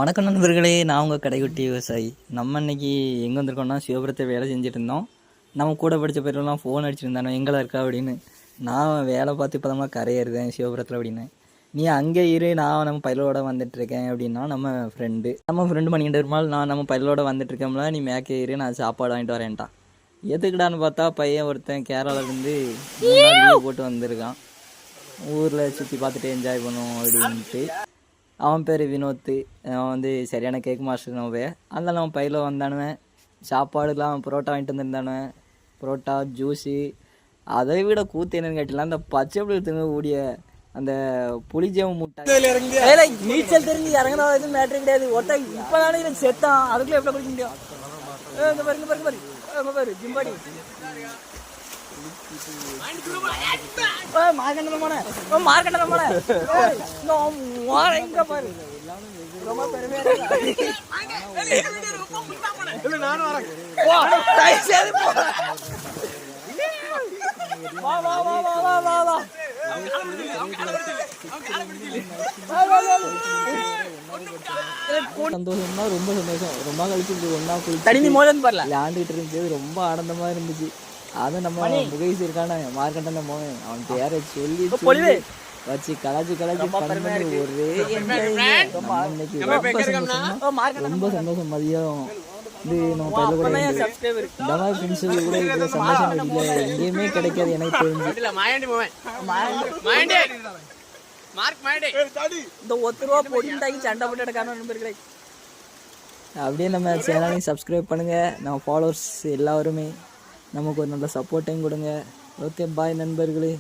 வணக்கம் நண்பர்களே, நான் உங்கள் கடைக்குட்டி விவசாயி. நம்ம இன்னைக்கு எங்கே வந்திருக்கோம்னா, சிவபுரத்தை வேலை செஞ்சுட்டு இருந்தோம். நம்ம கூட படித்த பேரெல்லாம் ஃபோன் அடிச்சுருந்தானோ எங்கே இருக்கா அப்படின்னு. நான் வேலை பார்த்து இப்போ தான் கரையேறுதேன் சிவபுரத்தில் அப்படின்னு. நீ அங்கே இரு, நான் நம்ம பயிலோட வந்துட்டுருக்கேன் அப்படின்னா நம்ம ஃப்ரெண்டு பண்ணிக்கிட்டு இருப்பாள். நான் நம்ம பயிலோட வந்துட்டுருக்கோம்ல, நீ மேக்கே இரு, நான் சாப்பாடு வாங்கிட்டு வரேன்ட்டான். எதுக்குடான்னு பார்த்தா பையன் ஒருத்தன் கேரளாவிலேருந்து லீவ் போட்டு வந்திருக்கான். ஊரில் சுற்றி பார்த்துட்டு என்ஜாய் பண்ணுவோம் அப்படின்ட்டு. அவன் பேர் வினோத்து. அவன் வந்து சரியான கேக் மாஸ்டர். நோவே அதில் நம்ம பையில் வந்தானுவேன். சாப்பாடுலாம் புரோட்டா வாங்கிட்டு வந்துருந்தானுவேன். புரோட்டா ஜூஸு. அதை விட கூத்து என்னன்னு கேட்டலாம், அந்த பச்சை புளி திங்க கூடிய அந்த புளிஜம் முட்டை. நீச்சல் தெரிஞ்சு இறங்கினா எதுவும் மேட்ரு கிடையாது. ஒருத்த இப்போ தானே எனக்கு செத்தான், அதுக்குள்ளே எப்படி குடிக்க முடியும்? பாரு ஜிம்பாடி ரொம்ப பெருமையா சந்தோஷம்னா ரொம்ப சந்தோஷம். ரொம்ப கழிச்சு ஒன்னா தனி மோதல் வரல விளையாண்டுட்டு இருந்துச்சு. ரொம்ப ஆனந்தமா இருந்துச்சு. அதை நம்ம முகேஷ் இருக்கான மார்க்கெட்டான மோகன், அவன் பேரை சொல்லி வச்சு கலாச்சி ஒரே ரொம்ப சந்தோஷம். மதியம் இது நம்ம பையில கூட இந்த மாதிரி ஃப்ரெண்ட்ஸுக்கு கூட இருக்கிற சந்தோஷம் இல்லை, எங்கேயுமே கிடைக்காது எனக்கு தெரிஞ்சு. இந்த 1 ரூபா பொடிண்டாக்கி சண்டை போட்டு எடுக்கான நண்பர்களே. அப்படியே நம்ம சேனலையும் சப்ஸ்கிரைப் பண்ணுங்கள். நம்ம ஃபாலோவர்ஸ் எல்லாருமே நமக்கு ஒரு நல்ல சப்போர்ட்டையும் கொடுங்க. ஓகே, பாய் நண்பர்களே.